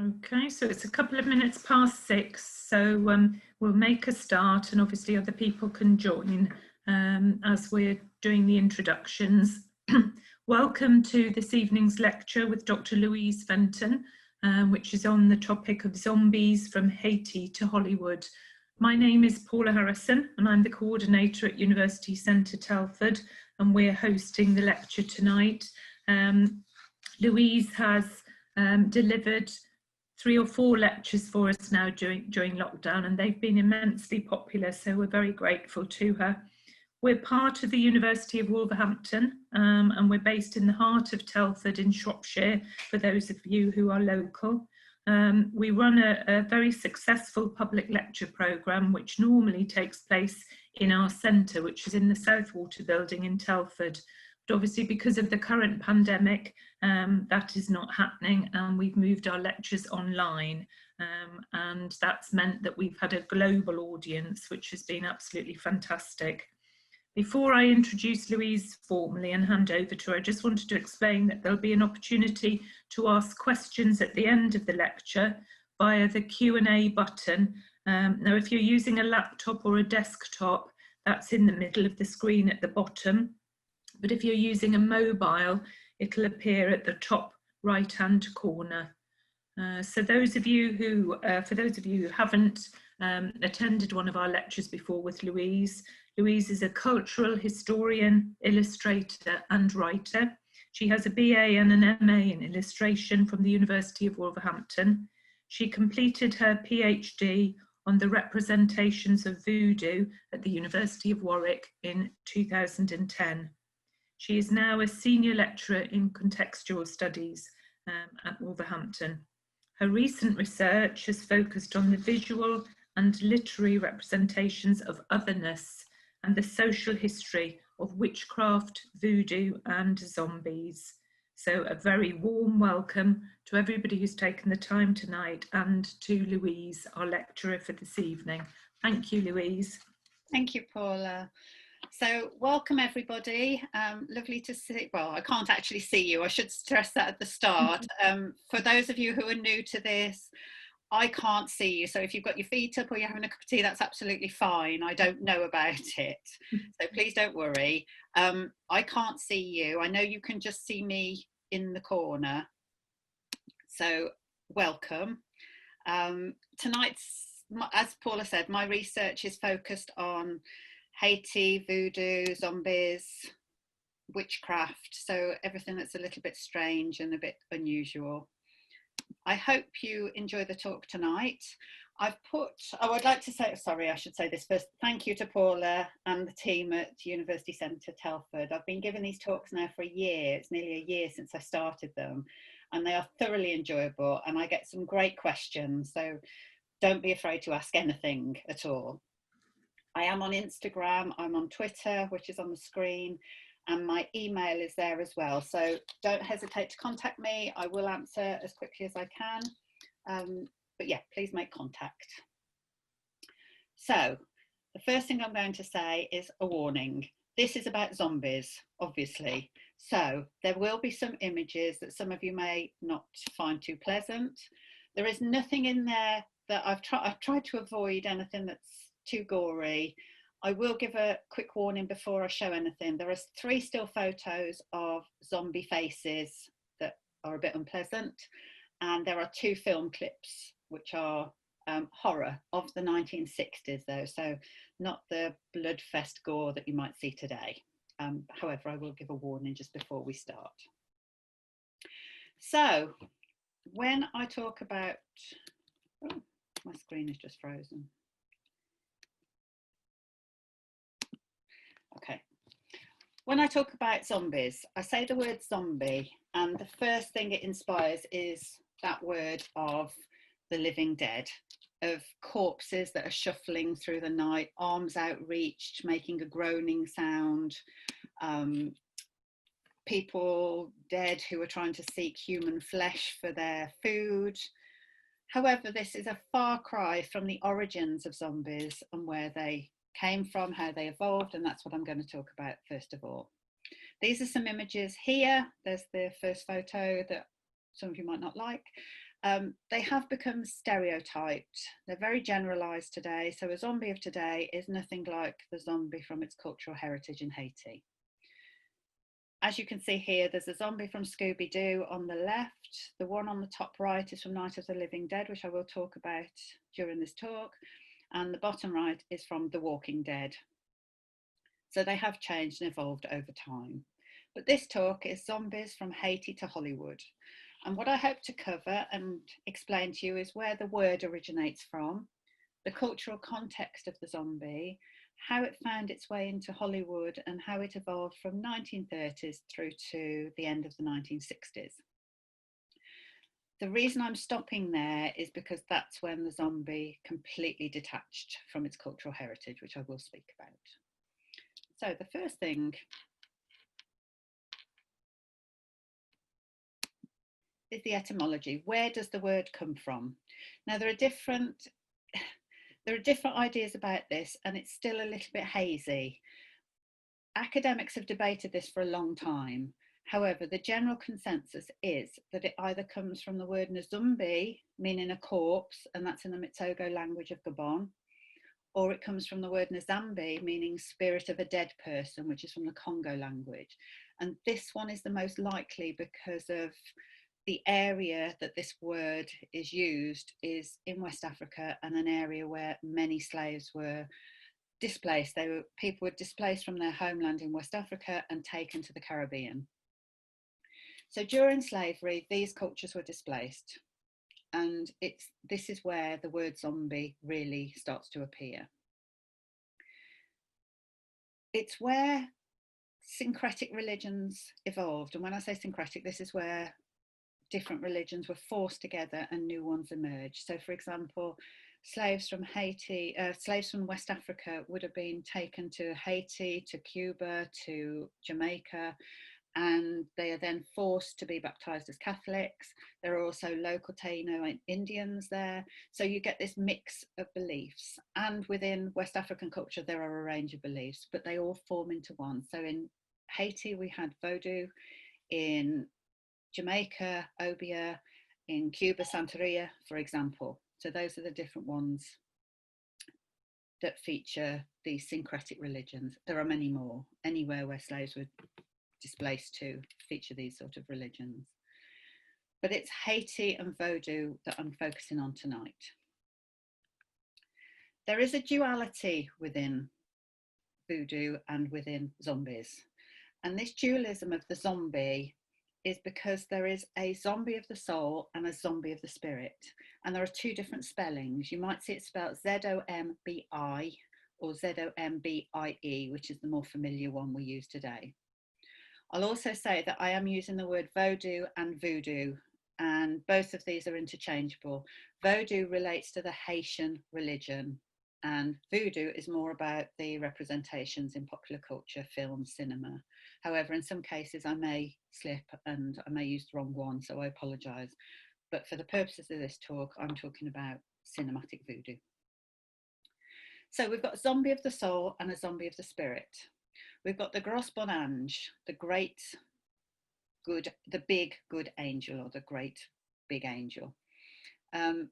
Okay, so it's a couple of minutes past 6, so we'll make a start, and obviously other people can join as we're doing the introductions. Welcome to this evening's lecture with Dr. Louise Fenton, which is on the topic of zombies from Haiti to Hollywood. My name is Paula Harrison, and I'm the coordinator at University Centre Telford, and we're hosting the lecture tonight. Louise has delivered 3 or 4 lectures for us now during lockdown, and they've been immensely popular, so we're very grateful to her. We're part of the University of Wolverhampton, and we're based in the heart of Telford in Shropshire, for those of you who are local. We run a very successful public lecture programme, which normally takes place in our centre, which is in the Southwater building in Telford. But obviously, because of the current pandemic, that is not happening, and we've moved our lectures online, and that's meant that we've had a global audience, which has been absolutely fantastic. Before I introduce Louise formally and hand over to her, I just wanted to explain that there'll be an opportunity to ask questions at the end of the lecture via the Q&A button. Now, if you're using a laptop or a desktop, that's in the middle of the screen at the bottom. But if you're using a mobile, it'll appear at the top right-hand corner. So those of you who, for those of you who haven't attended one of our lectures before with Louise, Louise is a cultural historian, illustrator and writer. She has a BA and an MA in illustration from the University of Wolverhampton. She completed her PhD on the representations of voodoo at the University of Warwick in 2010. She is now a senior lecturer in contextual studies at Wolverhampton. Her recent research has focused on the visual and literary representations of otherness and the social history of witchcraft, voodoo and zombies. So a very warm welcome to everybody who's taken the time tonight, and to Louise, our lecturer for this evening. Thank you, Louise. Thank you, Paula. So welcome everybody, lovely to see, well, I can't actually see you, I should stress that at the start. For those of you who are new to this, I can't see you, so if you've got your feet up or you're having a cup of tea, that's absolutely fine. I don't know about it, so please don't worry. I can't see you, I know you can just see me in the corner, so welcome. Tonight's, as Paula said, my research is focused on Haiti, voodoo, zombies, witchcraft, so everything that's a little bit strange and a bit unusual. I hope you enjoy the talk tonight. I've put, oh, I'd like to say, sorry, I should say this first. Thank you to Paula and the team at University Centre Telford. I've been giving these talks now for a year. It's nearly a year since I started them, and they are thoroughly enjoyable, and I get some great questions, so don't be afraid to ask anything at all. I am on Instagram, I'm on Twitter, which is on the screen, and my email is there as well. So don't hesitate to contact me. I will answer as quickly as I can. But yeah, please make contact. So the first thing I'm going to say is a warning. This is about zombies, obviously. So there will be some images that some of you may not find too pleasant. There is nothing in there that I've tried to avoid anything that's too gory. I will give a quick warning before I show anything. There are 3 still photos of zombie faces that are a bit unpleasant, and there are 2 film clips which are horror of the 1960s though, so not the bloodfest gore that you might see today. However, I will give a warning just before we start. So when I talk about, oh, my screen is just frozen. Okay, when I talk about zombies, I say the word zombie, and the first thing it inspires is that word of the living dead, of corpses that are shuffling through the night, arms outreached, making a groaning sound, people dead who are trying to seek human flesh for their food. However, this is a far cry from the origins of zombies and where they came from, how they evolved, and that's what I'm going to talk about first of all. These are some images here. There's the first photo that some of you might not like. They have become stereotyped. They're very generalised today. So a zombie of today is nothing like the zombie from its cultural heritage in Haiti. As you can see here, there's a zombie from Scooby-Doo on the left. The one on the top right is from Night of the Living Dead, which I will talk about during this talk. And the bottom right is from The Walking Dead. So they have changed and evolved over time. But this talk is zombies from Haiti to Hollywood. And what I hope to cover and explain to you is where the word originates from, the cultural context of the zombie, how it found its way into Hollywood, and how it evolved from 1930s through to the end of the 1960s. The reason I'm stopping there is because that's when the zombie completely detached from its cultural heritage, which I will speak about. So the first thing is the etymology. Where does the word come from? Now there are different ideas about this, and it's still a little bit hazy. Academics have debated this for a long time. However, the general consensus is that it either comes from the word Nzumbi, meaning a corpse, and that's in the Mitsogo language of Gabon, or it comes from the word Nzambi, meaning spirit of a dead person, which is from the Congo language. And this one is the most likely because of the area that this word is used is in West Africa, and an area where many slaves were displaced. People were displaced from their homeland in West Africa and taken to the Caribbean. So during slavery, these cultures were displaced, and this is where the word zombie really starts to appear. It's where syncretic religions evolved, and when I say syncretic, this is where different religions were forced together and new ones emerged. So for example, slaves from Haiti, slaves from West Africa would have been taken to Haiti, to Cuba, to Jamaica, and they are then forced to be baptized as Catholics. There are also local Taino Indians there. So you get this mix of beliefs. And within West African culture, there are a range of beliefs, but they all form into one. So in Haiti, we had Vodou. In Jamaica, Obia. In Cuba, Santeria, for example. So those are the different ones that feature these syncretic religions. There are many more. Anywhere where slaves were displaced to feature these sort of religions. But it's Haiti and Vodou that I'm focusing on tonight. There is a duality within voodoo and within zombies. And this dualism of the zombie is because there is a zombie of the soul and a zombie of the spirit. And there are two different spellings. You might see it spelled Z-O-M-B-I or Z-O-M-B-I-E, which is the more familiar one we use today. I'll also say that I am using the word Vodou and voodoo, and both of these are interchangeable. Vodou relates to the Haitian religion, and voodoo is more about the representations in popular culture, film, cinema. However, in some cases I may slip and I may use the wrong one, so I apologise. But for the purposes of this talk, I'm talking about cinematic voodoo. So we've got a zombie of the soul and a zombie of the spirit. We've got the Gros Bon Ange, the great good, the big good angel, or the great big angel. And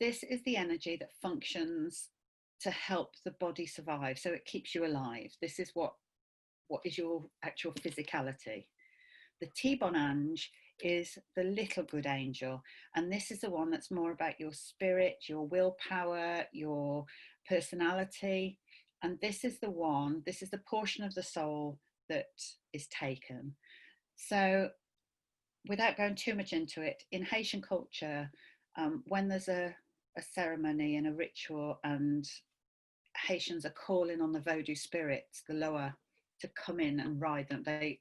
this is the energy that functions to help the body survive. So it keeps you alive. This is what is your actual physicality. The T-Bon Ange is the little good angel. And this is the one that's more about your spirit, your willpower, your personality. And this is the one, this is the portion of the soul that is taken. So without going too much into it, in Haitian culture, when there's a ceremony and a ritual and Haitians are calling on the Vodou spirits, the lower, to come in and ride them, they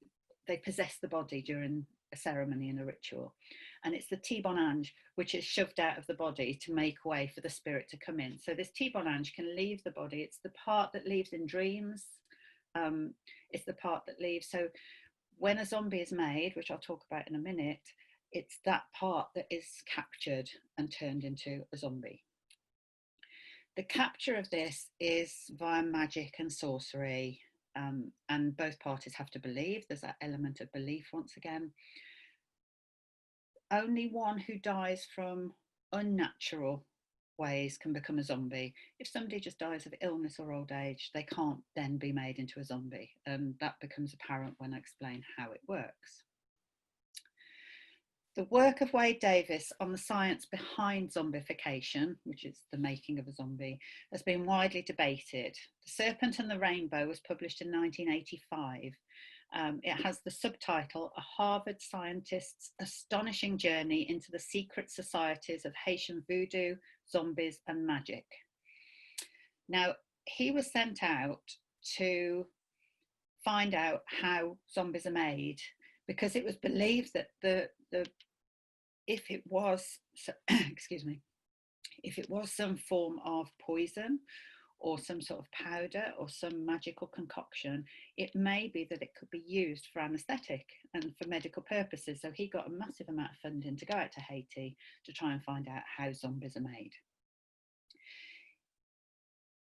possess the body during a ceremony and a ritual. And it's the T-Bon Ange which is shoved out of the body to make way for the spirit to come in. So this T-Bon Ange can leave the body. It's the part that leaves in dreams. It's the part that leaves. So when a zombie is made, which I'll talk about in a minute, it's that part that is captured and turned into a zombie. The capture of this is via magic and sorcery, and both parties have to believe. There's that element of belief once again. only one who dies from unnatural ways can become a zombie. If somebody just dies of illness or old age, they can't then be made into a zombie. And that becomes apparent when I explain how it works. The work of Wade Davis on the science behind zombification, which is the making of a zombie, has been widely debated. The Serpent and the Rainbow was published in 1985. It has the subtitle, A Harvard Scientist's Astonishing Journey into the Secret Societies of Haitian Voodoo, Zombies and Magic. Now, he was sent out to find out how zombies are made, because it was believed that if it was, excuse me, if it was some form of poison or some sort of powder or some magical concoction, it may be that it could be used for anaesthetic and for medical purposes. So he got a massive amount of funding to go out to Haiti to try and find out how zombies are made.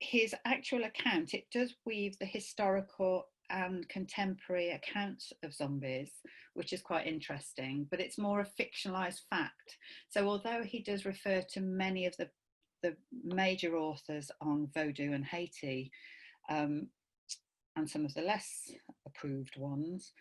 His actual account, it does weave the historical and contemporary accounts of zombies, which is quite interesting, but it's more a fictionalized fact. So although he does refer to many of the major authors on Vodou and Haiti, and some of the less approved ones,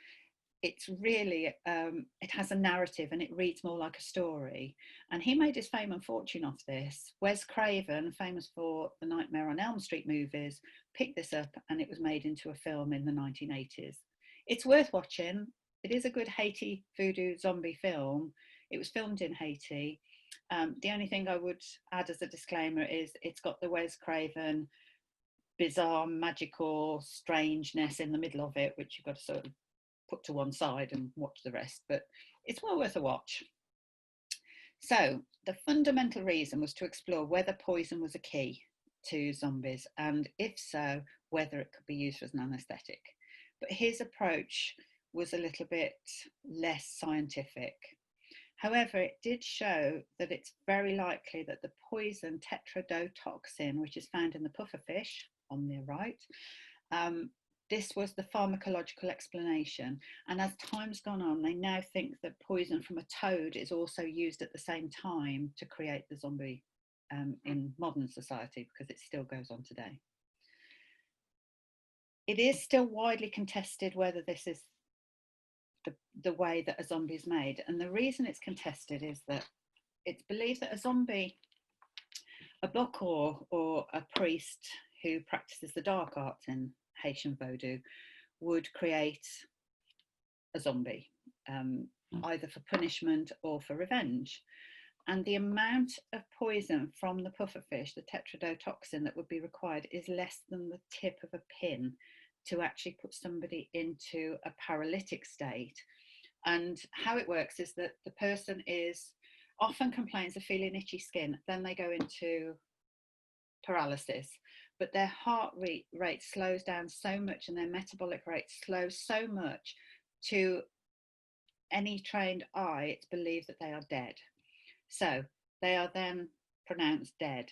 it's really, it has a narrative and it reads more like a story. And he made his fame and fortune off this. Wes Craven, famous for the Nightmare on Elm Street movies, picked this up and it was made into a film in the 1980s. It's worth watching. It is a good Haiti voodoo zombie film. It was filmed in Haiti. The only thing I would add as a disclaimer is it's got the Wes Craven bizarre, magical strangeness in the middle of it, which you've got to sort of put to one side and watch the rest, but it's well worth a watch. So the fundamental reason was to explore whether poison was a key to zombies, and if so, whether it could be used as an anaesthetic. But his approach was a little bit less scientific. However, it did show that it's very likely that the poison tetrodotoxin, which is found in the pufferfish on the right, this was the pharmacological explanation. And as time's gone on, they now think that poison from a toad is also used at the same time to create the zombie in modern society, because it still goes on today. It is still widely contested whether this is the way that a zombie is made. And the reason it's contested is that it's believed that a zombie, a book or a priest who practices the dark arts in Haitian Vodou would create a zombie, either for punishment or for revenge. And the amount of poison from the pufferfish, the tetrodotoxin that would be required, is less than the tip of a pin to actually put somebody into a paralytic state. And how it works is that the person often complains of feeling itchy skin, then they go into paralysis, but their heart rate slows down so much and their metabolic rate slows so much, to any trained eye, it's believed that they are dead. So they are then pronounced dead.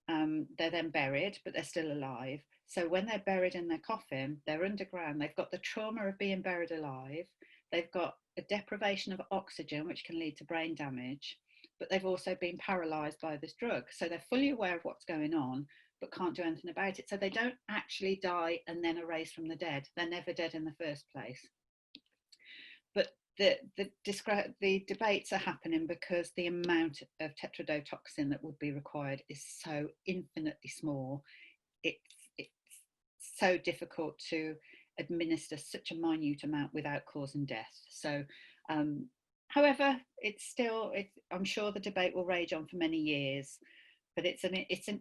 They're then buried, but they're still alive. So when they're buried in their coffin, they're underground. They've got the trauma of being buried alive. They've got a deprivation of oxygen, which can lead to brain damage, but they've also been paralysed by this drug. So they're fully aware of what's going on, but can't do anything about it. So they don't actually die and then are raised from the dead. They're never dead in the first place. But the debates are happening because the amount of tetrodotoxin that would be required is so infinitely small. It's so difficult to administer such a minute amount without causing death. So, however, I'm sure the debate will rage on for many years, but it's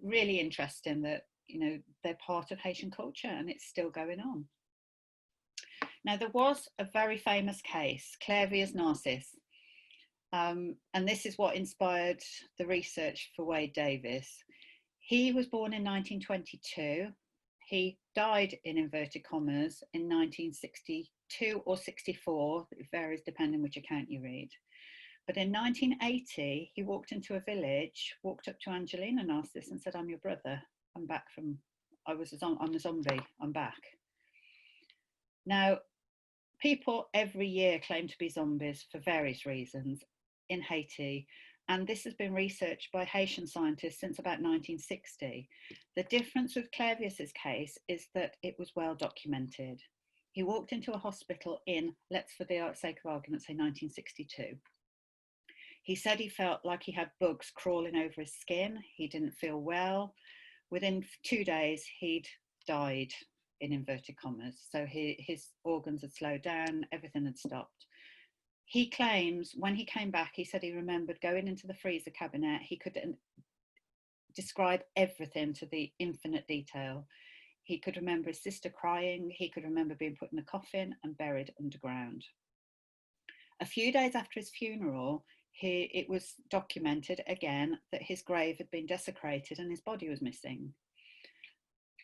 really interesting that, you know, they're part of Haitian culture and it's still going on. Now, there was a very famous case, Clairvius Narcisse, and this is what inspired the research for Wade Davis. He was born in 1922. He died, in inverted commas, in 1962 or 64. It varies depending which account you read. But in 1980, he walked into a village, walked up to Angelina Narcisse and said, "I'm your brother. I'm a zombie. I'm back." Now, people every year claim to be zombies for various reasons. in Haiti. And this has been researched by Haitian scientists since about 1960. The difference with Clervius's case is that it was well documented. He walked into a hospital in, let's for the sake of argument say 1962. He said he felt like he had bugs crawling over his skin. He didn't feel well. Within 2 days, he'd died, in inverted commas. So his organs had slowed down, everything had stopped. He claims when he came back, he said he remembered going into the freezer cabinet. He could describe everything to the infinite detail. He could remember his sister crying. He could remember being put in a coffin and buried underground. A few days after his funeral, it was documented again that his grave had been desecrated and his body was missing.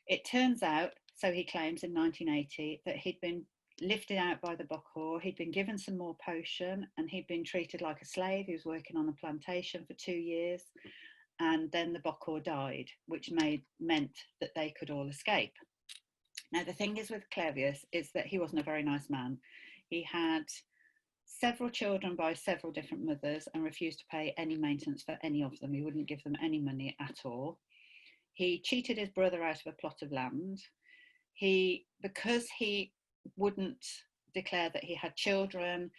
It turns out, so he claims in 1980, that he'd been lifted out by the Bokor, he'd been given some more potion, and he'd been treated like a slave. He was working on a plantation for 2 years, and then the Bokor died, which meant that they could all escape. Now, the thing is with Clervius is that he wasn't a very nice man. He had several children by several different mothers and refused to pay any maintenance for any of them. He wouldn't give them any money at all. He cheated his brother out of a plot of land. Because he wouldn't declare that he had children,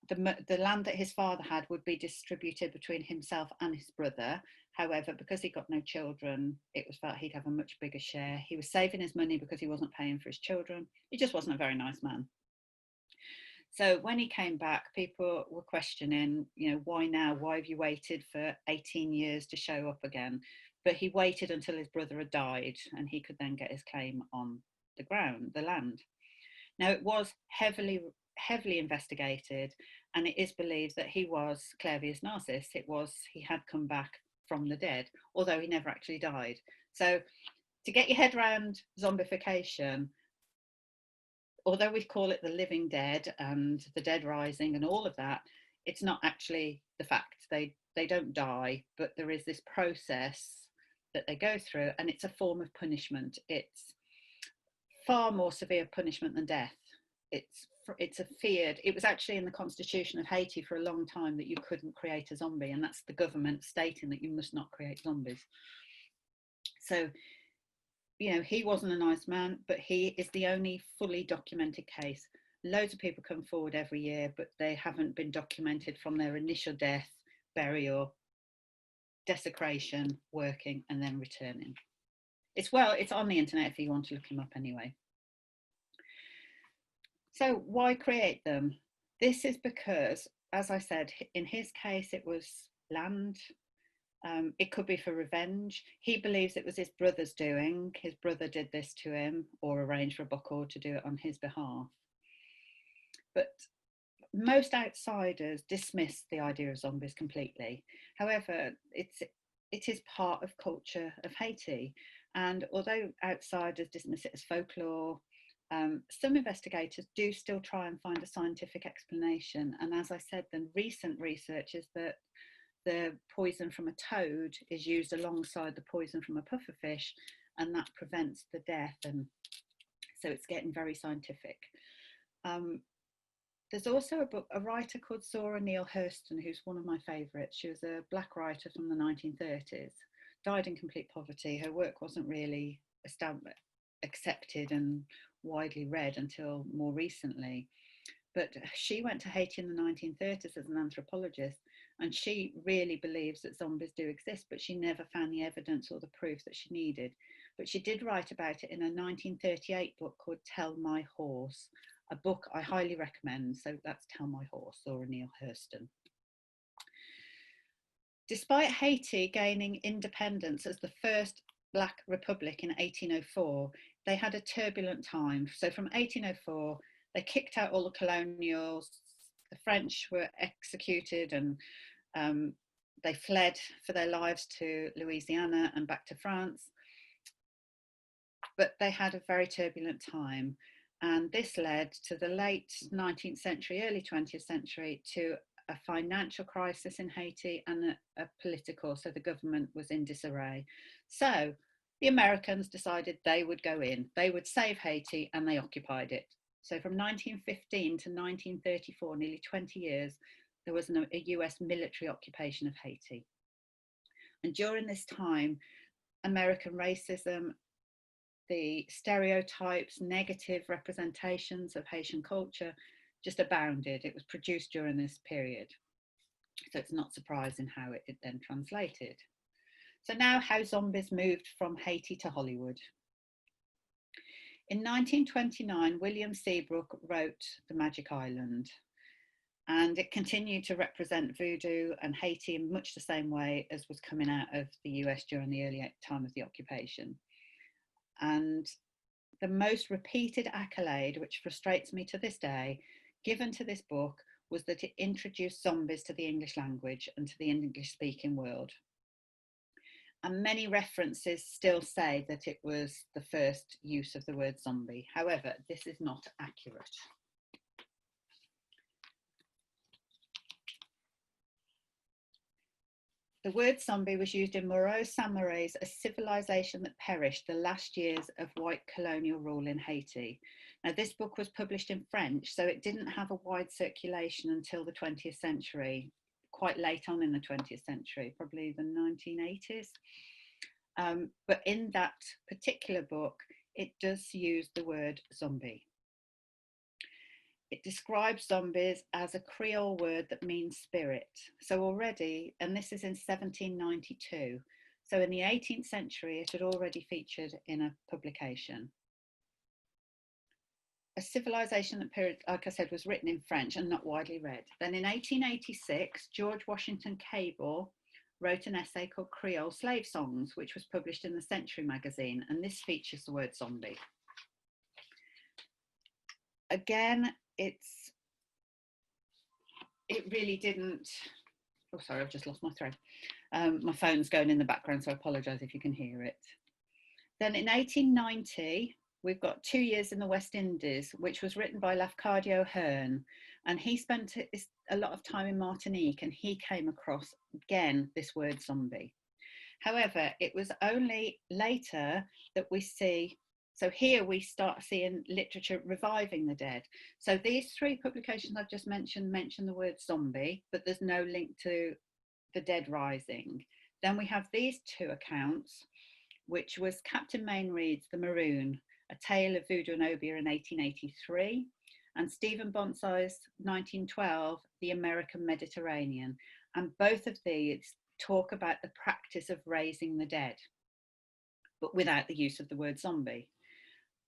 the land that his father had would be distributed between himself and his brother. However, because he got no children, it was felt he'd have a much bigger share. He was saving his money because he wasn't paying for his children. He just wasn't a very nice man. So when he came back, people were questioning, why now? Why have you waited for 18 years to show up again? But he waited until his brother had died and he could then get his claim on the land. Now, it was heavily investigated, and it is believed that he was Clervius Narcissus. He had come back from the dead, although he never actually died. So to get your head around zombification, although we call it the living dead and the dead rising and all of that, it's not actually the fact. They don't die, but there is this process that they go through, and it's a form of punishment. It's far more severe punishment than death. It's a feared. It was actually in the constitution of Haiti for a long time that you couldn't create a zombie, and that's the government stating that you must not create zombies. So, he wasn't a nice man, but he is the only fully documented case. Loads of people come forward every year, but they haven't been documented from their initial death, burial, desecration, working, and then returning. It's on the internet if you want to look him up anyway. So why create them? This is because, as I said, in his case, it was land. It could be for revenge. He believes it was his brother's doing. His brother did this to him or arranged for a Bokor to do it on his behalf. But most outsiders dismiss the idea of zombies completely. However, it is part of culture of Haiti. And although outsiders dismiss it as folklore, some investigators do still try and find a scientific explanation. And as I said, the recent research is that the poison from a toad is used alongside the poison from a pufferfish, and that prevents the death. And so it's getting very scientific. There's also a writer called Zora Neale Hurston, who's one of my favourites. She was a black writer from the 1930s, died in complete poverty. Her work wasn't really accepted and widely read until more recently. But she went to Haiti in the 1930s as an anthropologist, and she really believes that zombies do exist, but she never found the evidence or the proof that she needed. But she did write about it in a 1938 book called Tell My Horse, a book I highly recommend. So that's Tell My Horse, Zora Neale Hurston. Despite Haiti gaining independence as the first Black Republic in 1804, they had a turbulent time. So from 1804, they kicked out all the colonials, the French were executed, and they fled for their lives to Louisiana and back to France. But they had a very turbulent time. And this led to the late 19th century, early 20th century, to a financial crisis in Haiti and a political, so the government was in disarray. So the Americans decided they would go in, they would save Haiti, and they occupied it. So from 1915 to 1934, nearly 20 years, there was a US military occupation of Haiti. And during this time, American racism, the stereotypes, negative representations of Haitian culture just abounded. It was produced during this period. So it's not surprising how it then translated. So now how zombies moved from Haiti to Hollywood. In 1929, William Seabrook wrote The Magic Island, and it continued to represent voodoo and Haiti in much the same way as was coming out of the US during the early time of the occupation. And the most repeated accolade, which frustrates me to this day, given to this book was that it introduced zombies to the English language and to the English-speaking world. And many references still say that it was the first use of the word zombie. However, this is not accurate. The word zombie was used in Moreau Samaray's A Civilization That Perished, the Last Years of White Colonial Rule in Haiti. Now, this book was published in French, so it didn't have a wide circulation until the 20th century, quite late on in the 20th century, probably the 1980s. But in that particular book, it does use the word zombie. It describes zombies as a Creole word that means spirit. So already, and this is in 1792, so in the 18th century, it had already featured in a publication. A Civilization That Perished, like I said, was written in French and not widely read. Then in 1886, George Washington Cable wrote an essay called Creole Slave Songs, which was published in the Century magazine, and this features the word zombie. Again, it really didn't, oh sorry, I've just lost my thread. My phone's going in the background, so I apologise if you can hear it. Then in 1890, we've got 2 Years in the West Indies, which was written by Lafcadio Hearn, and he spent a lot of time in Martinique, and he came across, again, this word zombie. However, it was only later that we see, so here we start seeing literature reviving the dead. So these three publications I've just mentioned mention the word zombie, but there's no link to the dead rising. Then we have these two accounts, which was Captain Mainread's The Maroon, A Tale of Voodoo and Obeah in 1883, and Stephen Bonsai's 1912, The American Mediterranean. And both of these talk about the practice of raising the dead, but without the use of the word zombie.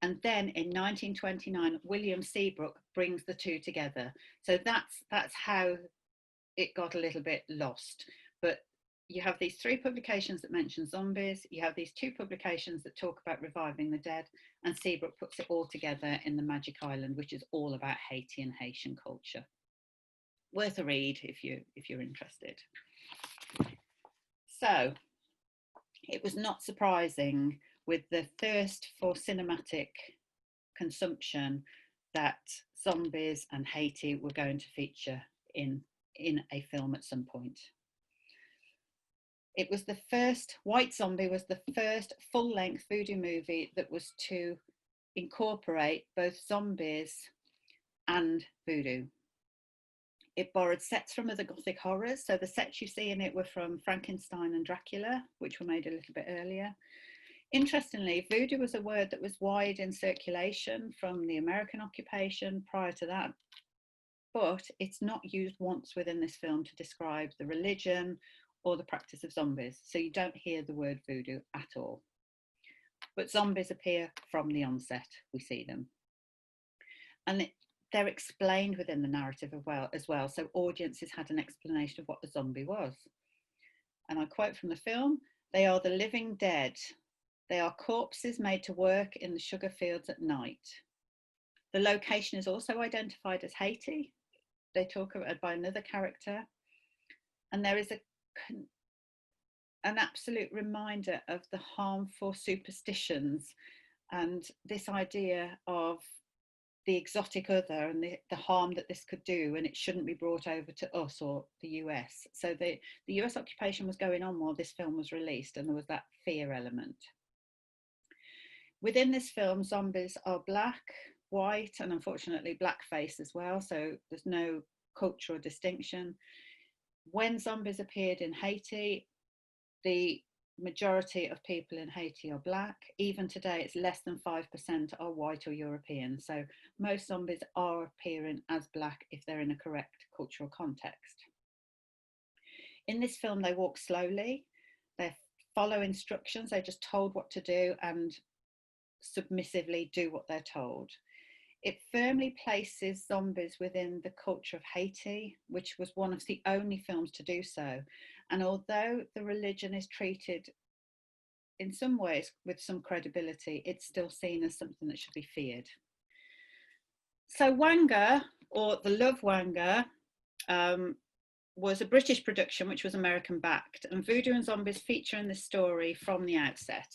And then in 1929, William Seabrook brings the two together. So that's how it got a little bit lost. But you have these three publications that mention zombies, you have these two publications that talk about reviving the dead, and Seabrook puts it all together in The Magic Island, which is all about Haiti and Haitian culture. Worth a read if you're interested. So it was not surprising, with the thirst for cinematic consumption, that zombies and Haiti were going to feature in a film at some point. It was the first, White Zombie was the first full-length voodoo movie that was to incorporate both zombies and voodoo. It borrowed sets from other Gothic horrors. So the sets you see in it were from Frankenstein and Dracula, which were made a little bit earlier. Interestingly, voodoo was a word that was wide in circulation from the American occupation prior to that, but it's not used once within this film to describe the religion or the practice of zombies. So you don't hear the word voodoo at all. But zombies appear from the onset, we see them. And they're explained within the narrative as well. So audiences had an explanation of what a zombie was. And I quote from the film, "They are the living dead. They are corpses made to work in the sugar fields at night." The location is also identified as Haiti. They talk about by another character. And there is an absolute reminder of the harmful superstitions and this idea of the exotic other and the harm that this could do, and it shouldn't be brought over to us or the US. So the US occupation was going on while this film was released, and there was that fear element. Within this film, zombies are black, white and unfortunately blackface as well, so there's no cultural distinction. When zombies appeared in Haiti, the majority of people in Haiti are black. Even today, it's less than 5% are white or European. So most zombies are appearing as black if they're in a correct cultural context. In this film, they walk slowly, they follow instructions, they're just told what to do and submissively do what they're told. It firmly places zombies within the culture of Haiti, which was one of the only films to do so. And although the religion is treated in some ways with some credibility, it's still seen as something that should be feared. So Wanga, or The Love Wanga, was a British production which was American backed, and voodoo and zombies feature in this story from the outset.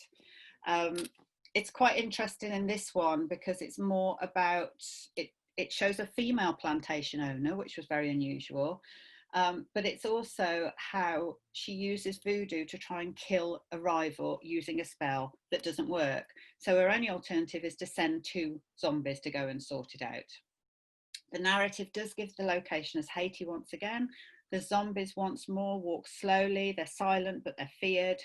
It's quite interesting in this one because it's more about, it shows a female plantation owner, which was very unusual, but it's also how she uses voodoo to try and kill a rival using a spell that doesn't work. So her only alternative is to send 2 zombies to go and sort it out. The narrative does give the location as Haiti once again. The zombies once more walk slowly, they're silent, but they're feared.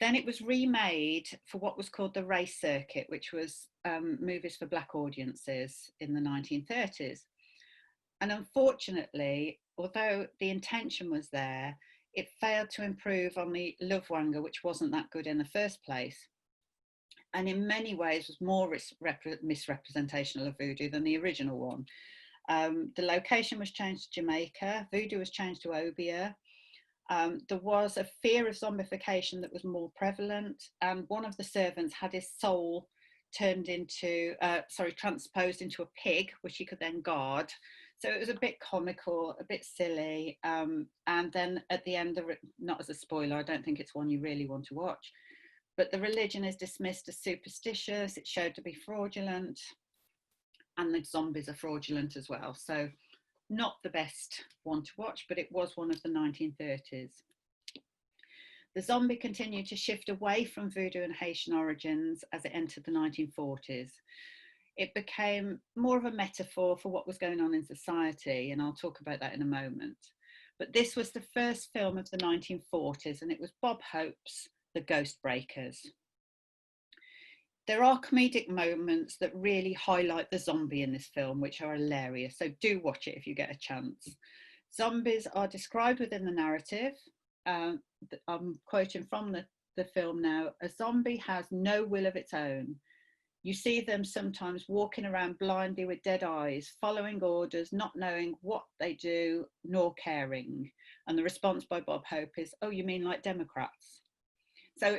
Then it was remade for what was called the race circuit, which was movies for black audiences in the 1930s. And unfortunately, although the intention was there, it failed to improve on the Love Wanga, which wasn't that good in the first place. And in many ways was more misrepresentational of voodoo than the original one. The location was changed to Jamaica, voodoo was changed to Obia. There was a fear of zombification that was more prevalent, and one of the servants had his soul transposed into a pig, which he could then guard. So it was a bit comical, a bit silly. And then at the end, not as a spoiler, I don't think it's one you really want to watch, but the religion is dismissed as superstitious, it's showed to be fraudulent, and the zombies are fraudulent as well. So not the best one to watch, but it was one of the 1930s. The zombie continued to shift away from voodoo and Haitian origins as it entered the 1940s. It became more of a metaphor for what was going on in society, and I'll talk about that in a moment. But this was the first film of the 1940s, and it was Bob Hope's The Ghost Breakers. There are comedic moments that really highlight the zombie in this film, which are hilarious, so do watch it if you get a chance. Zombies are described within the narrative. I'm quoting from the film now. A zombie has no will of its own. You see them sometimes walking around blindly with dead eyes, following orders, not knowing what they do, nor caring. And the response by Bob Hope is, "Oh, you mean like Democrats?" So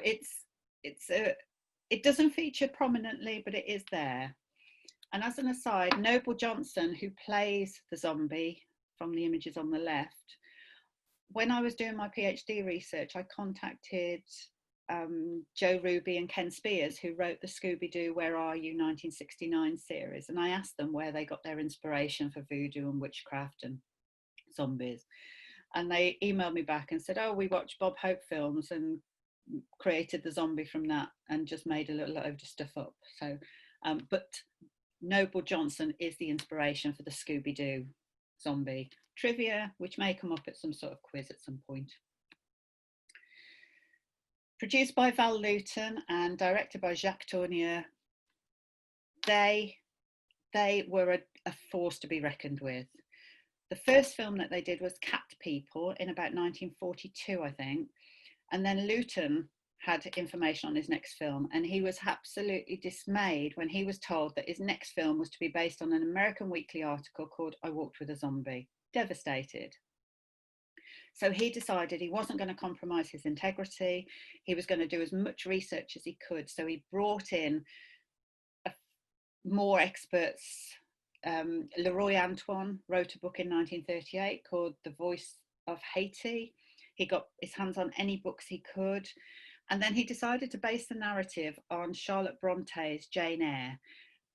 it doesn't feature prominently, but it is there. And as an aside, Noble Johnson, who plays the zombie from the images on the left, when I was doing my PhD research, I contacted Joe Ruby and Ken Spears, who wrote the Scooby-Doo Where Are You 1969 series, and I asked them where they got their inspiration for voodoo and witchcraft and zombies, and they emailed me back and said, "Oh, we watched Bob Hope films and created the zombie from that and just made a little load of stuff up." So but Noble Johnson is the inspiration for the Scooby-Doo zombie trivia, which may come up at some sort of quiz at some point. Produced by Val Luton and directed by Jacques Tourneur, they were a force to be reckoned with. The first film that they did was Cat People in about 1942, I think. And then Luton had information on his next film, and he was absolutely dismayed when he was told that his next film was to be based on an American Weekly article called I Walked with a Zombie. Devastated. So he decided he wasn't going to compromise his integrity. He was going to do as much research as he could. So he brought in more experts. Leroy Antoine wrote a book in 1938 called The Voice of Haiti. He got his hands on any books he could. And then he decided to base the narrative on Charlotte Bronte's Jane Eyre.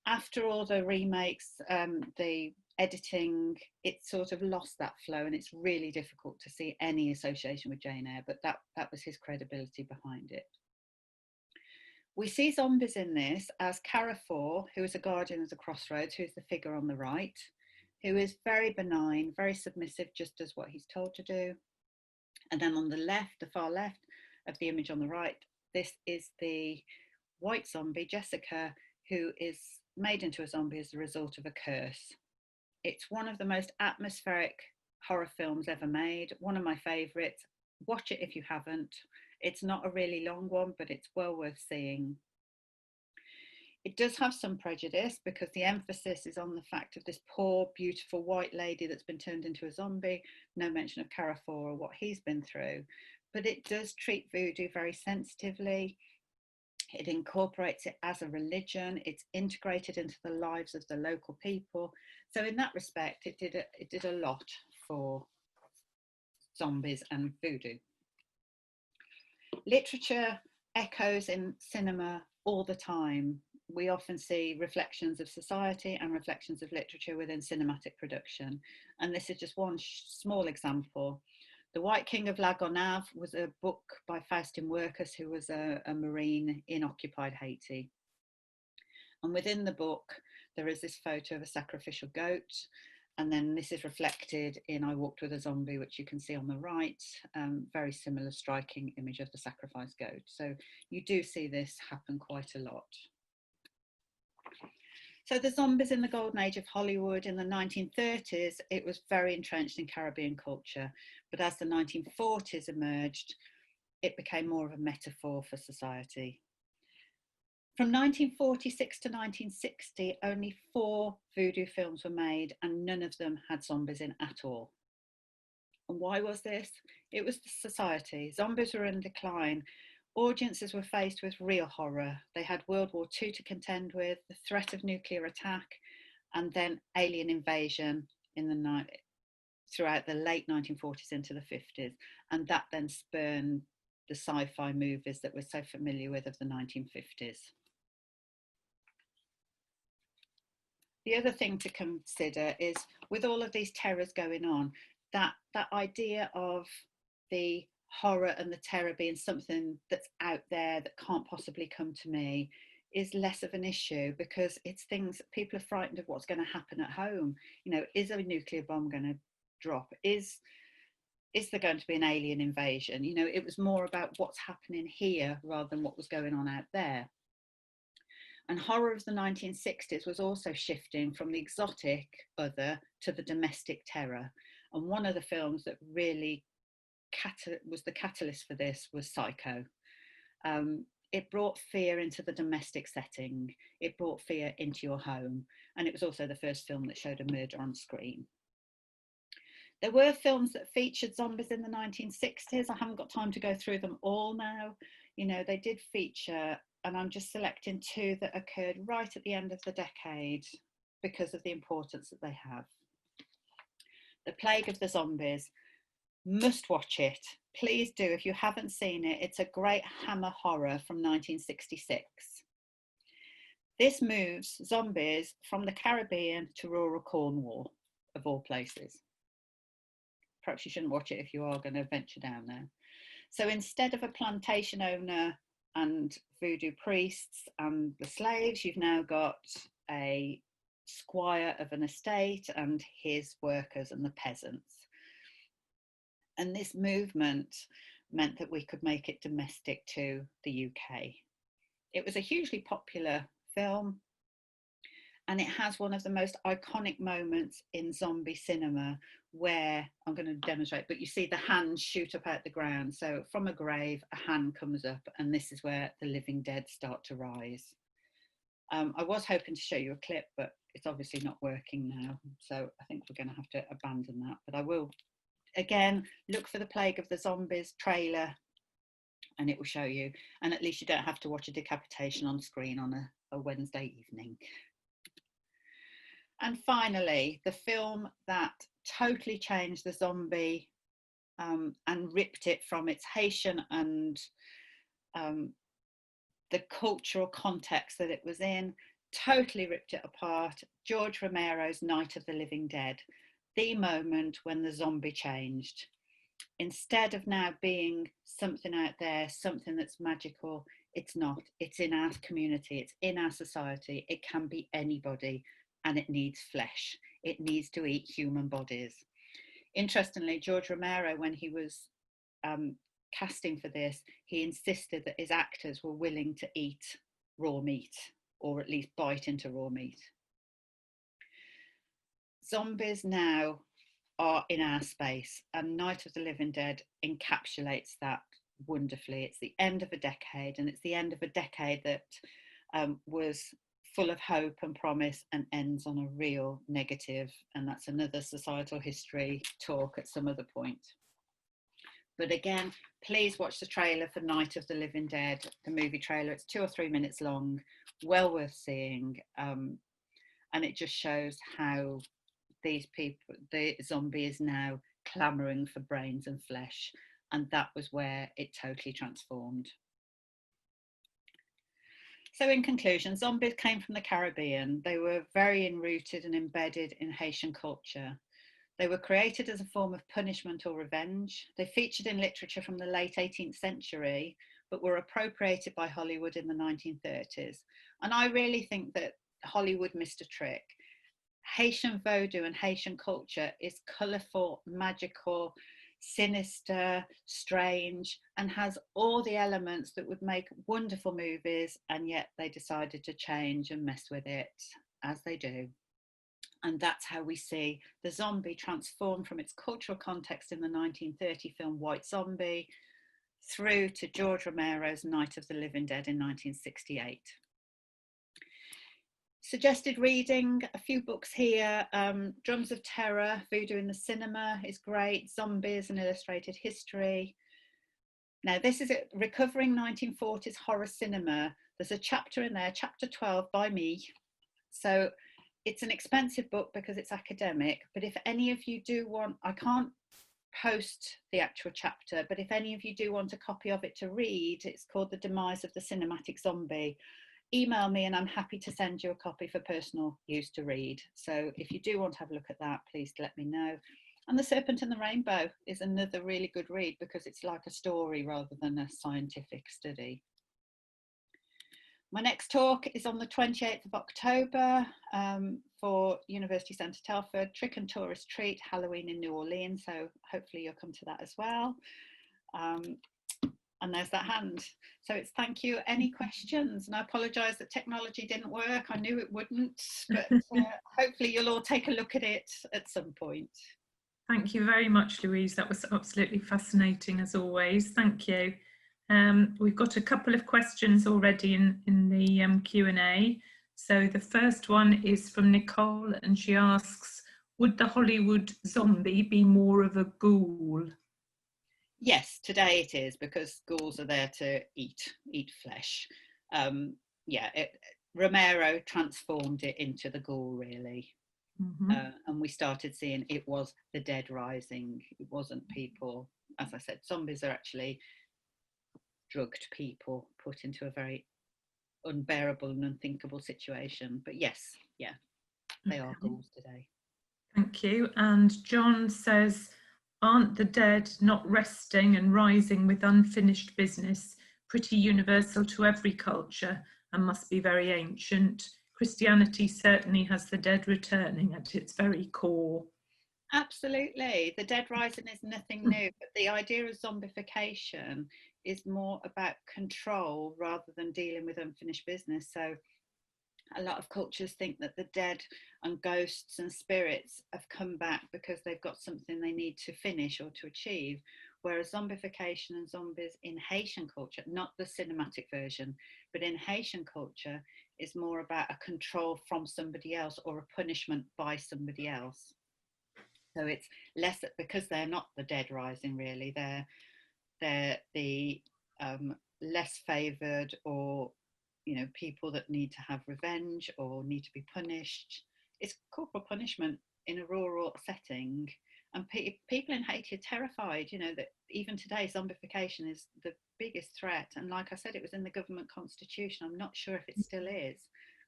After all the remakes, the editing, it sort of lost that flow, and it's really difficult to see any association with Jane Eyre, but that was his credibility behind it. We see zombies in this as Carrefour, who is a guardian of the crossroads, who's the figure on the right, who is very benign, very submissive, just does what he's told to do. And then on the left, the far left of the image on the right, this is the white zombie, Jessica, who is made into a zombie as a result of a curse. It's one of the most atmospheric horror films ever made, one of my favourites. Watch it if you haven't. It's not a really long one, but it's well worth seeing. It does have some prejudice because the emphasis is on the fact of this poor, beautiful white lady that's been turned into a zombie. No mention of Carrefour or what he's been through. But it does treat voodoo very sensitively. It incorporates it as a religion. It's integrated into the lives of the local people. So in that respect, it did a lot for zombies and voodoo. Literature echoes in cinema all the time. We often see reflections of society and reflections of literature within cinematic production. And this is just one small example. The White King of La Gonave was a book by Faustin Workus, who was a Marine in occupied Haiti. And within the book, there is this photo of a sacrificial goat. And then this is reflected in I Walked with a Zombie, which you can see on the right, very similar striking image of the sacrificed goat. So you do see this happen quite a lot. So the zombies in the golden age of Hollywood in the 1930s, it was very entrenched in Caribbean culture. But as the 1940s emerged, it became more of a metaphor for society. From 1946 to 1960, only 4 voodoo films were made and none of them had zombies in at all. And why was this? It was the society. Zombies were in decline. Audiences were faced with real horror. They had World War II to contend with, the threat of nuclear attack, and then alien invasion throughout the late 1940s into the 50s. And that then spurned the sci-fi movies that we're so familiar with of the 1950s. The other thing to consider is, with all of these terrors going on, that idea of the horror and the terror being something that's out there that can't possibly come to me is less of an issue, because it's things that people are frightened of what's going to happen at home. You know, is a nuclear bomb going to drop? Is there going to be an alien invasion? You know, it was more about what's happening here rather than what was going on out there. And horror of the 1960s was also shifting from the exotic other to the domestic terror. And one of the films that really was the catalyst for this was Psycho. It brought fear into the domestic setting. It brought fear into your home. And it was also the first film that showed a murder on screen. There were films that featured zombies in the 1960s. I haven't got time to go through them all now. You know, they did feature, and I'm just selecting 2 that occurred right at the end of the decade because of the importance that they have. The Plague of the Zombies. Must watch it. Please do if you haven't seen it. It's a great Hammer horror from 1966. This moves zombies from the Caribbean to rural Cornwall, of all places. Perhaps you shouldn't watch it if you are going to venture down there. So instead of a plantation owner and voodoo priests and the slaves, you've now got a squire of an estate and his workers and the peasants. And this movement meant that we could make it domestic to the UK. It was a hugely popular film, and it has one of the most iconic moments in zombie cinema, where I'm going to demonstrate, but you see the hands shoot up out the ground. So from a grave, a hand comes up, and this is where the living dead start to rise. I was hoping to show you a clip, but it's obviously not working now. So I think we're going to have to abandon that, but I will. Again, look for the Plague of the Zombies trailer and it will show you. And at least you don't have to watch a decapitation on screen on a Wednesday evening. And finally, the film that totally changed the zombie and ripped it from its Haitian and the cultural context that it was in, totally ripped it apart. George Romero's Night of the Living Dead. The moment when the zombie changed. Instead of now being something out there, something that's magical, It's not. It's in our community, it's in our society. It can be anybody, and it needs flesh. It needs to eat human bodies. Interestingly, George Romero, when he was casting for this, he insisted that his actors were willing to eat raw meat, or at least bite into raw meat. Zombies now are in our space, and Night of the Living Dead encapsulates that wonderfully. It's the end of a decade, and it's the end of a decade that was full of hope and promise and ends on a real negative, and that's another societal history talk at some other point. But again, please watch the trailer for Night of the Living Dead, the movie trailer. It's 2 or 3 minutes long, well worth seeing, and it just shows how these people, the zombie is now clamouring for brains and flesh, and that was where it totally transformed. So in conclusion, zombies came from the Caribbean. They were very enrooted and embedded in Haitian culture. They were created as a form of punishment or revenge. They featured in literature from the late 18th century, but were appropriated by Hollywood in the 1930s. And I really think that Hollywood missed a trick. Haitian voodoo and Haitian culture is colourful, magical, sinister, strange, and has all the elements that would make wonderful movies, and yet they decided to change and mess with it, as they do. And that's how we see the zombie transform from its cultural context in the 1930 film White Zombie through to George Romero's Night of the Living Dead in 1968. Suggested reading, a few books here. Drums of Terror, Voodoo in the Cinema is great. Zombies, an Illustrated History. Now this is it, Recovering 1940s Horror Cinema. There's a chapter in there, chapter 12 by me. So it's an expensive book because it's academic, but if any of you do want, I can't post the actual chapter, but if any of you do want a copy of it to read, it's called The Demise of the Cinematic Zombie. Email me and I'm happy to send you a copy for personal use to read. So if you do want to have a look at that, please let me know. And The Serpent and the Rainbow is another really good read because it's like a story rather than a scientific study. My next talk is on the 28th of October for University Centre Telford, Trick and Tourist Treat, Halloween in New Orleans. So hopefully you'll come to that as well. And there's that hand. So it's thank you. Any questions? And I apologise that technology didn't work. I knew it wouldn't, but hopefully you'll all take a look at it at some point. Thank you very much, Louise. That was absolutely fascinating as always. Thank you. We've got a couple of questions already in the Q&A. So the first one is from Nicole, and she asks, would the Hollywood zombie be more of a ghoul? Yes, today it is, because ghouls are there to eat flesh. Romero transformed it into the ghoul, really. Mm-hmm. And we started seeing it was the dead rising. It wasn't people. As I said, zombies are actually drugged people put into a very unbearable and unthinkable situation. But yes, yeah, they are ghouls today. Thank you. And John says, aren't the dead not resting and rising with unfinished business pretty universal to every culture and must be very ancient? Christianity certainly has the dead returning at its very core. Absolutely. The dead rising is nothing new, but the idea of zombification is more about control rather than dealing with unfinished business. So a lot of cultures think that the dead and ghosts and spirits have come back because they've got something they need to finish or to achieve, whereas zombification and zombies in Haitian culture, not the cinematic version, but in Haitian culture, is more about a control from somebody else or a punishment by somebody else. So it's less, because they're not the dead rising really, they're the less favoured, or people that need to have revenge or need to be punished. It's corporal punishment in a rural setting, and people in Haiti are terrified, that even today zombification is the biggest threat. And like I said, it was in the government constitution. I'm not sure if it still is,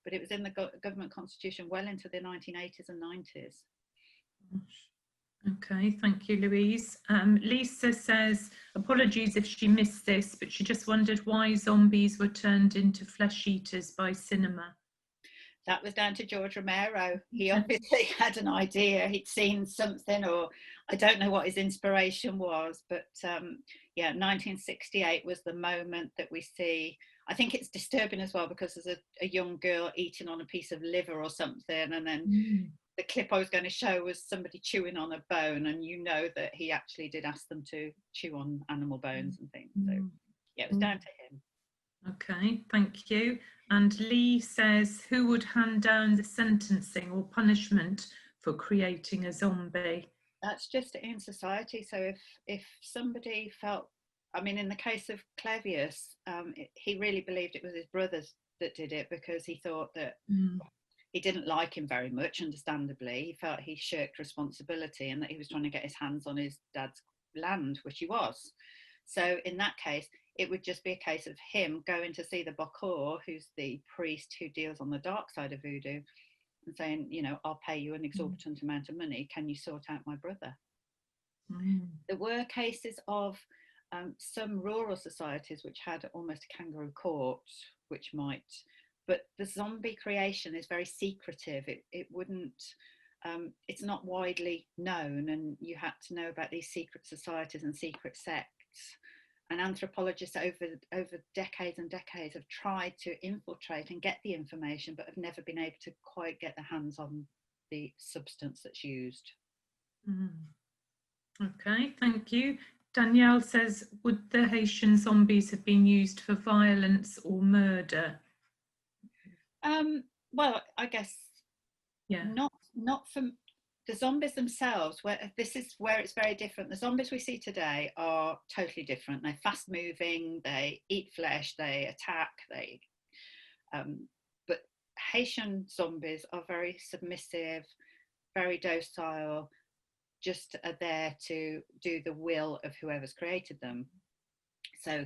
but it was in the government constitution well into the 1980s and 90s. Okay, thank you, Louise. Lisa says, apologies if she missed this, but she just wondered why zombies were turned into flesh eaters by cinema. That was down to George Romero. He obviously had an idea. He'd seen something, or I don't know what his inspiration was, but yeah, 1968 was the moment that we see. I think it's disturbing as well because there's a young girl eating on a piece of liver or something, and then the clip I was going to show was somebody chewing on a bone, and you know that he actually did ask them to chew on animal bones and things. So yeah, it was down to him. Okay, thank you. And Lee says, who would hand down the sentencing or punishment for creating a zombie? That's just in society. So if somebody felt, I mean, in the case of Clavius, he really believed it was his brothers that did it because he thought that he didn't like him very much, understandably. He felt he shirked responsibility and that he was trying to get his hands on his dad's land, which he was. So in that case, it would just be a case of him going to see the Bokor, who's the priest who deals on the dark side of voodoo, and saying, you know, I'll pay you an exorbitant amount of money. Can you sort out my brother? There were cases of some rural societies which had almost a kangaroo court, which might, but the zombie creation is very secretive. It wouldn't, it's not widely known, and you had to know about these secret societies and secret sects. And anthropologists over decades and decades have tried to infiltrate and get the information, but have never been able to quite get their hands on the substance that's used. Okay, thank you. Danielle says, would the Haitian zombies have been used for violence or murder? Well, I guess not for the zombies themselves. Where this is where it's very different. The zombies we see today are totally different. They're fast moving. They eat flesh. They attack. But Haitian zombies are very submissive, very docile. Just are there to do the will of whoever's created them. So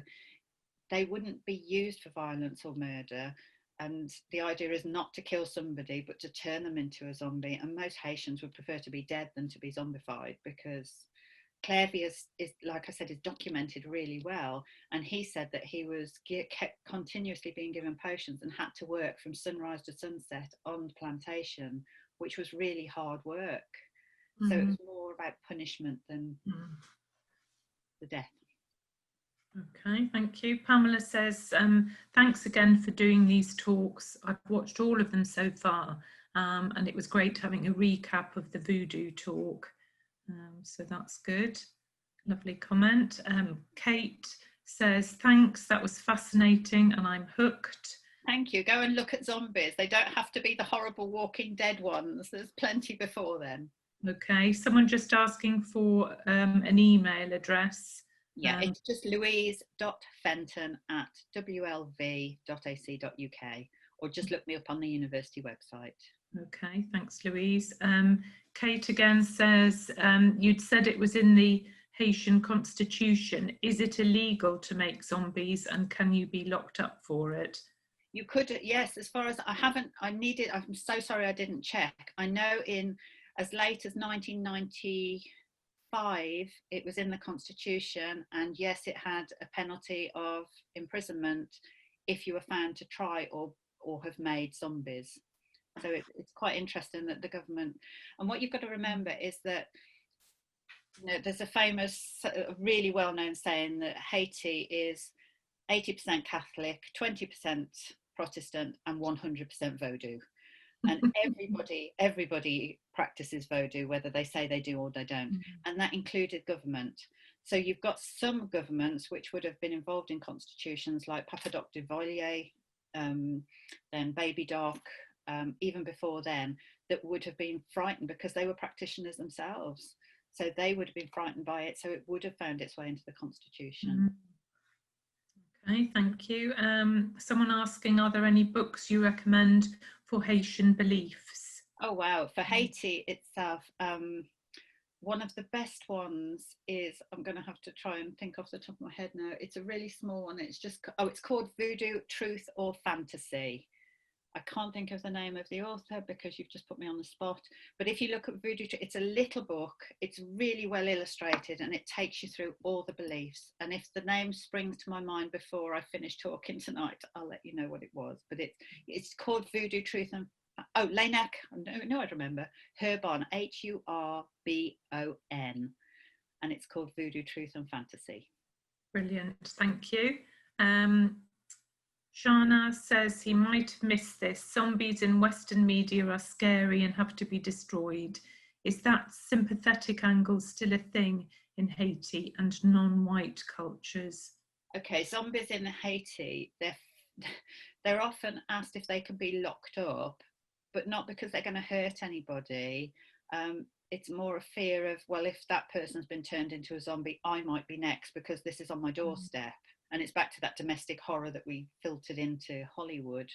they wouldn't be used for violence or murder. And the idea is not to kill somebody, but to turn them into a zombie. And most Haitians would prefer to be dead than to be zombified, because Clavius is, like I said, is documented really well. And he said that he was kept continuously being given potions and had to work from sunrise to sunset on the plantation, which was really hard work. So it was more about punishment than the death. Okay, thank you. Pamela says, thanks again for doing these talks. I've watched all of them so far, and it was great having a recap of the voodoo talk. So that's good. Lovely comment. Kate says, thanks, that was fascinating and I'm hooked. Thank you. Go and look at zombies. They don't have to be the horrible Walking Dead ones. There's plenty before then. Okay, someone just asking for an email address. Yeah, it's just louise.fenton@wlv.ac.uk, or just look me up on the university website. Okay, thanks, Louise. Kate again says, you'd said it was in the Haitian constitution. Is it illegal to make zombies, and can you be locked up for it? You could, yes, as far as I'm so sorry I didn't check. I know in as late as 1995, it was in the constitution, and yes, it had a penalty of imprisonment if you were found to try or have made zombies. So it's quite interesting that the government, and what you've got to remember is that, you know, there's a famous, really well-known saying that Haiti is 80% Catholic, 20% Protestant, and 100% Vodou. And everybody practices Vodou, whether they say they do or they don't. And that included government. So you've got some governments which would have been involved in constitutions like Papa-Doc de Volier, then Baby Doc, even before then, that would have been frightened because they were practitioners themselves. So they would have been frightened by it. So it would have found its way into the constitution. Okay, thank you. Someone asking, are there any books you recommend for Haitian beliefs? Oh, wow. For Haiti itself, one of the best ones is, I'm going to have to try and think off the top of my head now. It's a really small one. It's just, it's called Voodoo, Truth or Fantasy. I can't think of the name of the author because you've just put me on the spot. But if you look at Voodoo, it's a little book. It's really well illustrated and it takes you through all the beliefs. And if the name springs to my mind before I finish talking tonight, I'll let you know what it was. But it's called Voodoo, Truth and... Oh, Lanak. No, I remember. Hurbon, Hurbon. And it's called Voodoo, Truth and Fantasy. Brilliant. Thank you. Shana says he might have missed this. Zombies in Western media are scary and have to be destroyed. Is that sympathetic angle still a thing in Haiti and non-white cultures? Okay, zombies in Haiti, they're often asked if they can be locked up, but not because they're going to hurt anybody. It's more a fear of, well, if that person's been turned into a zombie, I might be next because this is on my doorstep. And it's back to that domestic horror that we filtered into Hollywood.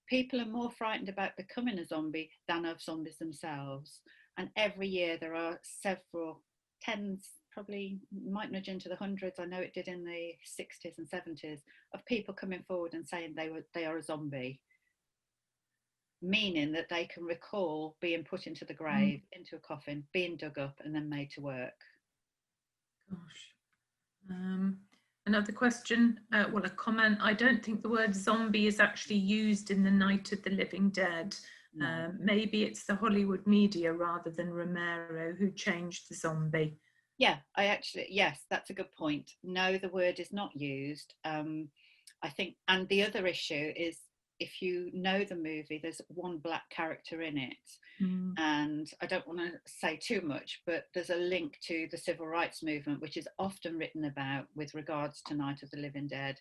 People are more frightened about becoming a zombie than of zombies themselves. And every year there are several tens, probably might nudge into the hundreds, I know it did in the 60s and 70s, of people coming forward and saying they are a zombie. Meaning that they can recall being put into the grave, into a coffin, being dug up and then made to work. Gosh. Another question, well, a comment. I don't think the word zombie is actually used in the Night of the Living Dead. No. Maybe it's the Hollywood media rather than Romero who changed the zombie. Yeah, yes, that's a good point. No, the word is not used. I think, and the other issue is, if you know the movie, there's one black character in it. And I don't want to say too much, but there's a link to the civil rights movement, which is often written about with regards to Night of the Living Dead,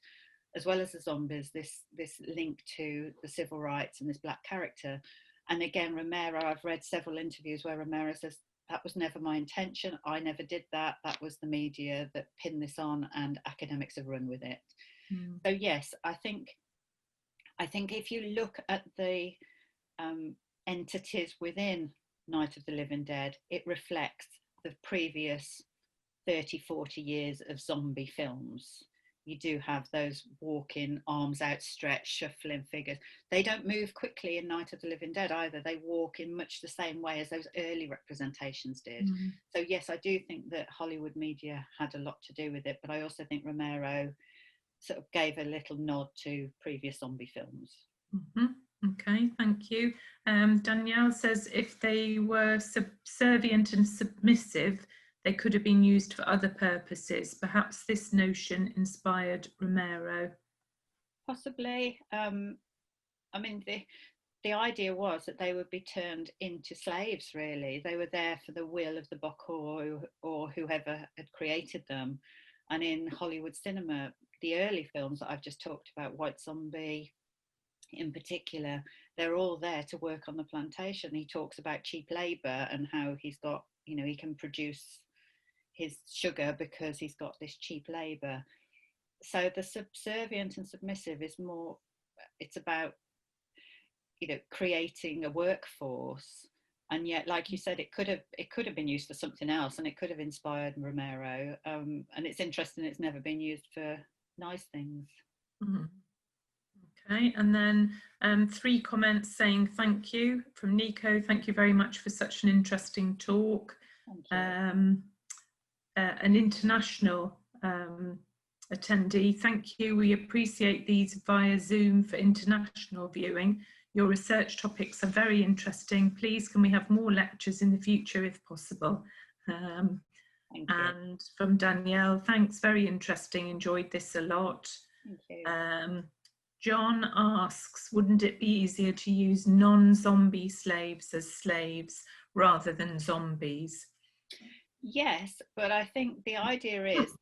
as well as the zombies, this link to the civil rights and this black character. And again, Romero, I've read several interviews where Romero says, that was never my intention. I never did that. That was the media that pinned this on and academics have run with it. So yes, I think if you look at the entities within Night of the Living Dead, it reflects the previous 30, 40 years of zombie films. You do have those walking, arms outstretched, shuffling figures. They don't move quickly in Night of the Living Dead either. They walk in much the same way as those early representations did. So yes, I do think that Hollywood media had a lot to do with it, but I also think Romero sort of gave a little nod to previous zombie films. Okay, thank you. Danielle says if they were subservient and submissive, they could have been used for other purposes. Perhaps this notion inspired Romero. Possibly. I mean, the idea was that they would be turned into slaves, really. They were there for the will of the Bokor or whoever had created them. And in Hollywood cinema, the early films that I've just talked about, White Zombie in particular, they're all there to work on the plantation. He talks about cheap labor and how he's got, he can produce his sugar because he's got this cheap labor. So the subservient and submissive is more, it's about, creating a workforce. And yet, like you said, it could have been used for something else, and it could have inspired Romero. And it's interesting, it's never been used for nice things. Okay, and then 3 comments saying thank you from Nico. Thank you very much for such an interesting talk. An international attendee, thank you. We appreciate these via Zoom for international viewing. Your research topics are very interesting. Please, can we have more lectures in the future if possible? And from Danielle, thanks, very interesting, enjoyed this a lot. Thank you. John asks, wouldn't it be easier to use non-zombie slaves as slaves rather than zombies? Yes, but I think the idea is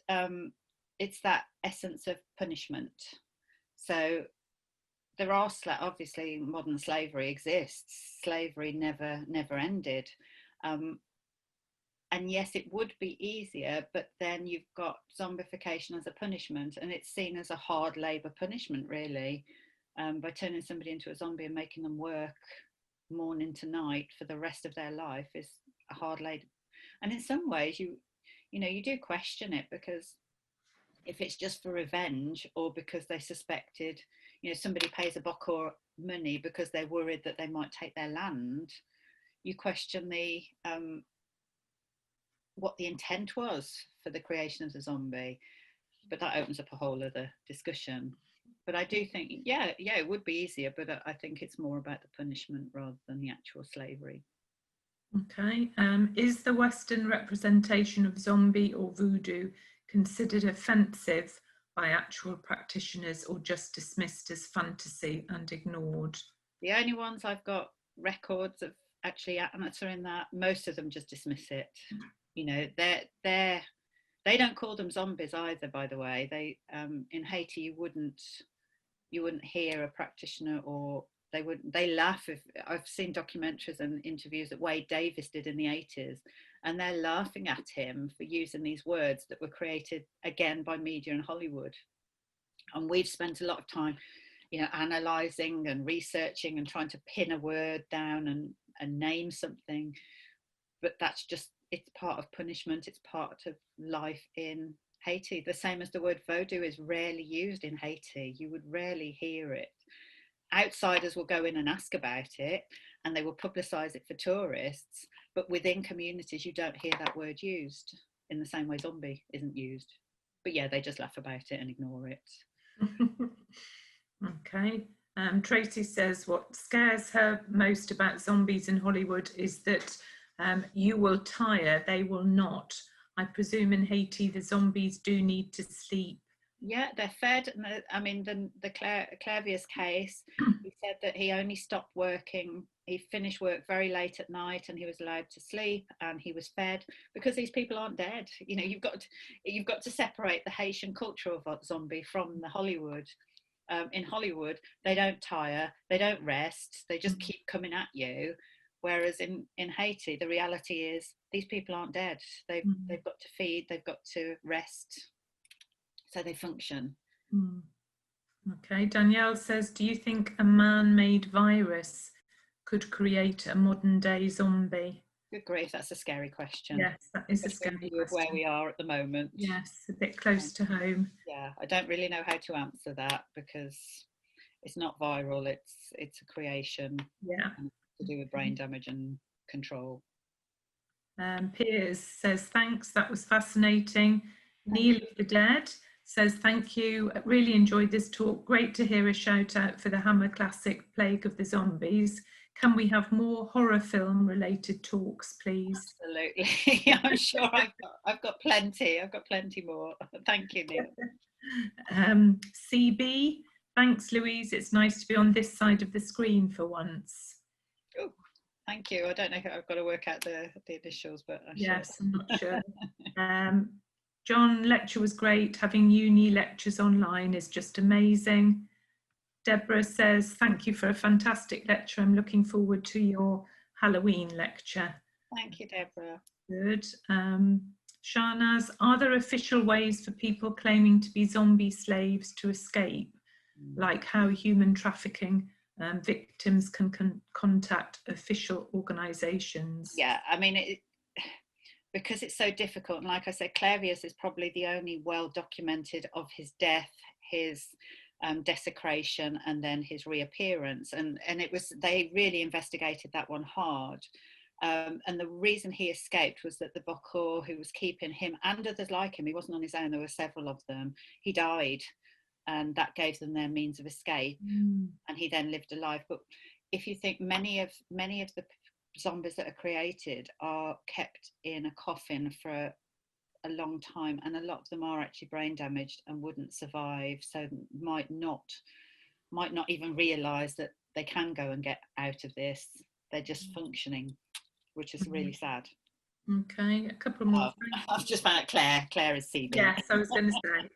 that it's that essence of punishment. So there are, obviously modern slavery exists, slavery never ended. And yes, it would be easier, but then you've got zombification as a punishment, and it's seen as a hard labour punishment, really, by turning somebody into a zombie and making them work morning to night for the rest of their life is a hard labour. And in some ways, you do question it, because if it's just for revenge or because they suspected, somebody pays a bokor money because they're worried that they might take their land, you question what the intent was for the creation of the zombie. But that opens up a whole other discussion. But I do think, yeah, it would be easier, but I think it's more about the punishment rather than the actual slavery. Okay. Is the Western representation of zombie or voodoo considered offensive by actual practitioners, or just dismissed as fantasy and ignored? The only ones I've got records of actually answering that, most of them just dismiss it. They don't call them zombies either, by the way. They in Haiti you wouldn't hear a practitioner, or they laugh. If I've seen documentaries and interviews that Wade Davis did in the 80s, and they're laughing at him for using these words that were created again by media and Hollywood. And we've spent a lot of time analysing and researching and trying to pin a word down and name something, but that's just, it's part of punishment, it's part of life in Haiti. The same as the word voodoo is rarely used in Haiti. You would rarely hear it. Outsiders will go in and ask about it, and they will publicise it for tourists, but within communities you don't hear that word used in the same way zombie isn't used. But yeah, they just laugh about it and ignore it. Okay. Tracy says what scares her most about zombies in Hollywood is that you will tire, they will not. I presume in Haiti the zombies do need to sleep. Yeah, they're fed. And the Clavius case, he said that he only stopped working. He finished work very late at night, and he was allowed to sleep, and he was fed, because these people aren't dead. You've got to separate the Haitian culture of zombie from the Hollywood. In Hollywood, they don't tire, they don't rest, they just keep coming at you. Whereas in Haiti, the reality is these people aren't dead. They've got to feed, they've got to rest, so they function. Okay, Danielle says, do you think a man-made virus could create a modern-day zombie? Good grief, that's a scary question. Yes, that is a scary question. Where we are at the moment. Yes, a bit close to home. Yeah, I don't really know how to answer that, because it's not viral, it's a creation. Yeah. To do with brain damage and control. Piers says, thanks, that was fascinating. Neil of the Dead says, thank you, really enjoyed this talk. Great to hear a shout out for the Hammer Classic Plague of the Zombies. Can we have more horror film related talks, please? Absolutely. I'm sure I've got plenty. I've got plenty more. Thank you, Neil. CB, thanks, Louise. It's nice to be on this side of the screen for once. Oh, thank you. I don't know if I've got to work out the initials, but yes, I'm not sure. John, lecture was great. Having uni lectures online is just amazing. Deborah says, thank you for a fantastic lecture. I'm looking forward to your Halloween lecture. Thank you, Deborah. Good. Shahnaz, are there official ways for people claiming to be zombie slaves to escape, like how human trafficking victims can contact official organisations? Yeah, I mean, because it's so difficult, and like I said, Clavius is probably the only well documented of his death, his desecration, and then his reappearance, and they really investigated that one hard. And the reason he escaped was that the Bokor who was keeping him and others like him, he wasn't on his own, there were several of them, he died, and that gave them their means of escape. And he then lived a life. But if you think, many of the zombies that are created are kept in a coffin for a long time, and a lot of them are actually brain damaged and wouldn't survive, so might not even realize that they can go and get out of this. They're just functioning, which is really sad. Okay, a couple more. I've just found out Claire is CB. Yes, I was going to say.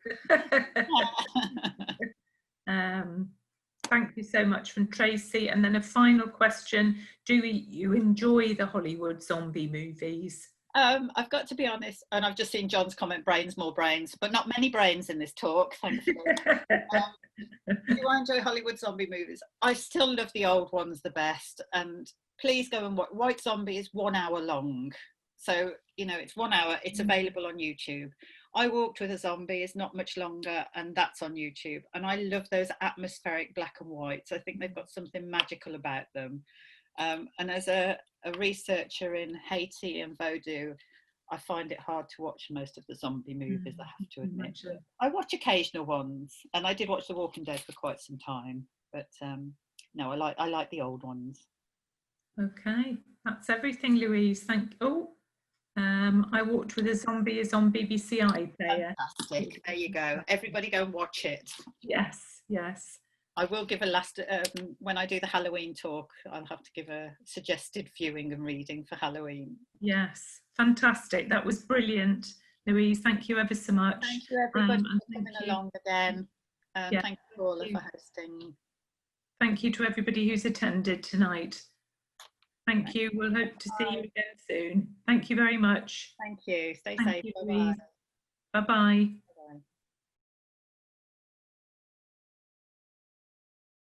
Thank you so much from Tracy. And then a final question, do you enjoy the Hollywood zombie movies? I've got to be honest, and I've just seen John's comment, brains, more brains, but not many brains in this talk, thankfully. Do I enjoy Hollywood zombie movies? I still love the old ones the best, and please go and watch. White Zombie is 1 hour long. So, it's 1 hour, it's available on YouTube. I Walked with a Zombie is not much longer, and that's on YouTube. And I love those atmospheric black and whites. I think they've got something magical about them. And as a researcher in Haiti and Vodou, I find it hard to watch most of the zombie movies, I have to admit. I watch occasional ones, and I did watch The Walking Dead for quite some time, but no, I like the old ones. Okay, that's everything, Louise. I Walked with a Zombie is on BBC iPlayer. Fantastic. There you go. Everybody go and watch it. Yes, yes. I will give a last, when I do the Halloween talk, I'll have to give a suggested viewing and reading for Halloween. Yes, fantastic. That was brilliant, Louise. Thank you ever so much. Thank you, everybody, for coming along again. Yeah, thank you, Paula, for hosting. Thank you to everybody who's attended tonight. Thank you. We'll hope to see you again soon. Thank you very much. Thank you. Stay Thank safe. you, Bye-bye. Bye-bye.